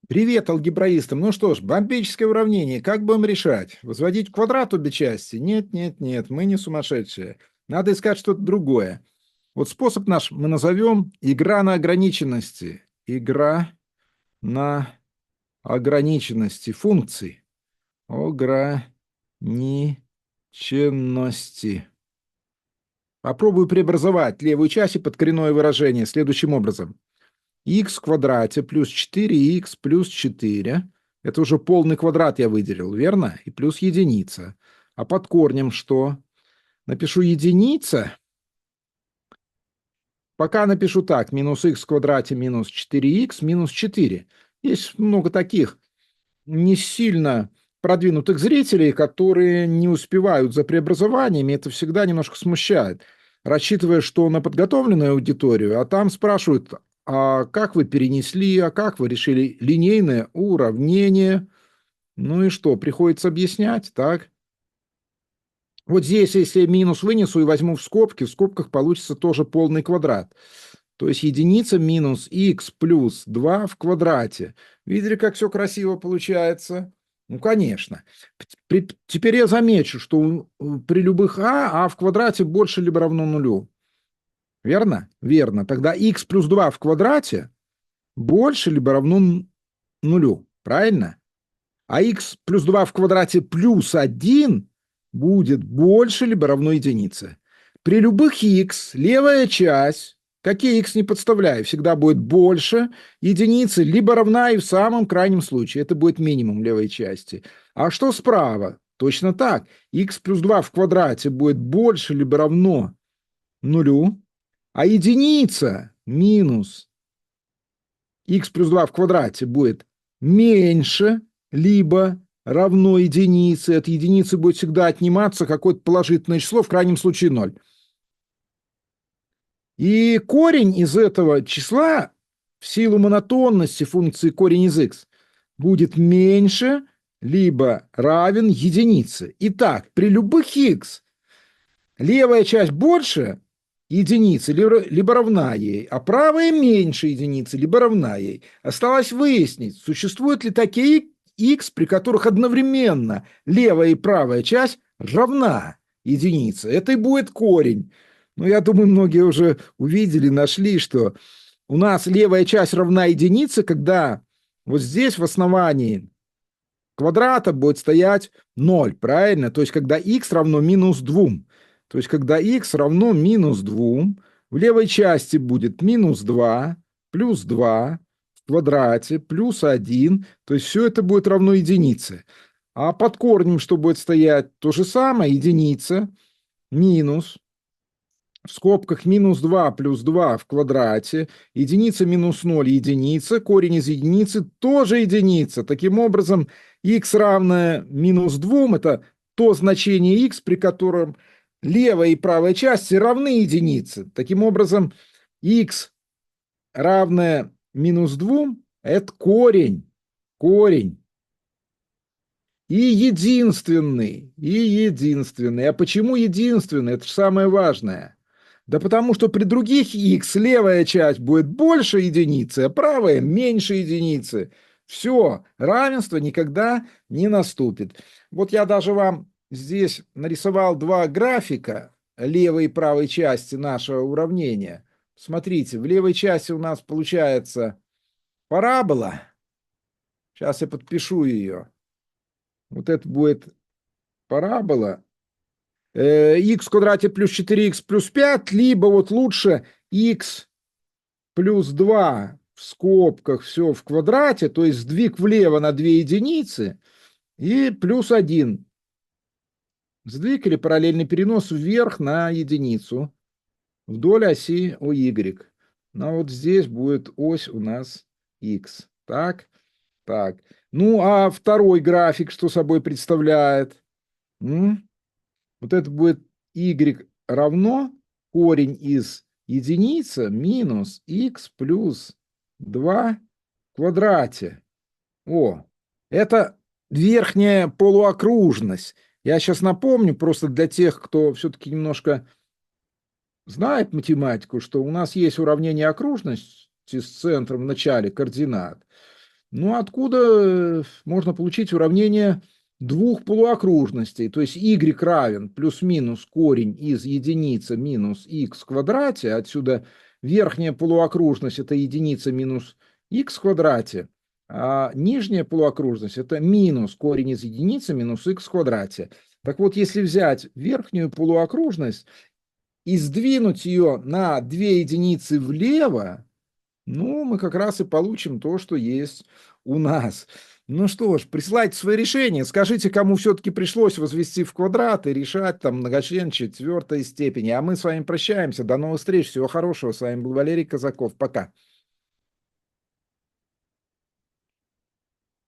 Привет, алгебраистам. Ну что ж, бомбическое уравнение. Как будем решать? Возводить в квадрат обе части? Нет, нет, нет, мы не сумасшедшие. Надо искать что-то другое. Вот способ наш мы назовем игра на ограниченности. Игра на ограниченности функций. Ограниченности. Попробую преобразовать левую часть и под коренное выражение следующим образом. Х в квадрате плюс 4х плюс 4. Это уже полный квадрат я выделил, верно? И плюс единица. А под корнем что? Напишу единица. Пока напишу так. Минус х в квадрате минус 4х минус 4. Есть много таких не сильно продвинутых зрителей, которые не успевают за преобразованиями. Это всегда немножко смущает. Рассчитывая, что на подготовленную аудиторию, а там спрашивают, а как вы перенесли, а как вы решили линейное уравнение? Ну и что, приходится объяснять, так? Вот здесь, если я минус вынесу и возьму в скобках получится тоже полный квадрат. То есть единица минус х плюс 2 в квадрате. Видели, как все красиво получается? Ну, конечно. Теперь я замечу, что при любых а в квадрате больше либо равно нулю. Верно? Верно. Тогда х плюс 2 в квадрате больше либо равно нулю. Правильно? А х плюс 2 в квадрате плюс 1 будет больше либо равно единице. При любых х левая часть, какие х не подставляю, всегда будет больше единицы, либо равна, и в самом крайнем случае это будет минимум левой части. А что справа? Точно так. Х плюс 2 в квадрате будет больше либо равно нулю, а единица минус х плюс 2 в квадрате будет меньше, либо равно единице. От единицы будет всегда отниматься какое-то положительное число, в крайнем случае 0. И корень из этого числа в силу монотонности функции корень из х будет меньше, либо равен единице. Итак, при любых х левая часть больше единицы, либо равна ей, а правая меньше единицы, либо равна ей. Осталось выяснить, существуют ли такие х, при которых одновременно левая и правая часть равна единице. Это и будет корень. Но я думаю, многие уже увидели, нашли, что у нас левая часть равна единице, когда вот здесь в основании квадрата будет стоять 0, правильно? То есть, когда х равно минус 2. То есть, когда х равно минус 2, в левой части будет минус 2, плюс 2 в квадрате, плюс 1. То есть, все это будет равно единице. А под корнем что будет стоять? То же самое, единица, минус, в скобках минус 2 плюс 2 в квадрате, единица минус 0 единица, корень из единицы тоже единица. Таким образом, х равное минус 2 – это то значение х, при котором левая и правая части равны единице. Таким образом, х равное минус 2 – это корень. Корень. И единственный, и единственный. А почему единственный? Это же самое важное. Да потому что при других х левая часть будет больше единицы, а правая меньше единицы. Все, равенство никогда не наступит. Вот я даже вам здесь нарисовал два графика левой и правой части нашего уравнения. Смотрите, в левой части у нас получается парабола. Сейчас я подпишу ее. Вот это будет парабола. Х в квадрате плюс 4х плюс 5, либо вот лучше х плюс 2 в скобках все в квадрате, то есть сдвиг влево на 2 единицы, и плюс 1. Сдвиг или параллельный перенос вверх на единицу вдоль оси ОY. Ну вот здесь будет ось у нас х. Так, так. Ну а второй график что собой представляет? Вот это будет y равно корень из единицы минус х плюс 2 в квадрате. О, это верхняя полуокружность. Я сейчас напомню, просто для тех, кто все-таки немножко знает математику, что у нас есть уравнение окружности с центром в начале координат. Ну, откуда можно получить уравнение двух полуокружностей? То есть y равен плюс-минус корень из единицы минус x в квадрате. Отсюда верхняя полуокружность – это единица минус x в квадрате, а нижняя полуокружность – это минус корень из единицы минус x в квадрате. Так вот, если взять верхнюю полуокружность и сдвинуть ее на 2 единицы влево, ну, мы как раз и получим то, что есть у нас. Ну что ж, присылайте свои решения. Скажите, кому все-таки пришлось возвести в квадрат и решать там многочлен четвертой степени. А мы с вами прощаемся. До новых встреч. Всего хорошего. С вами был Валерий Казаков. Пока.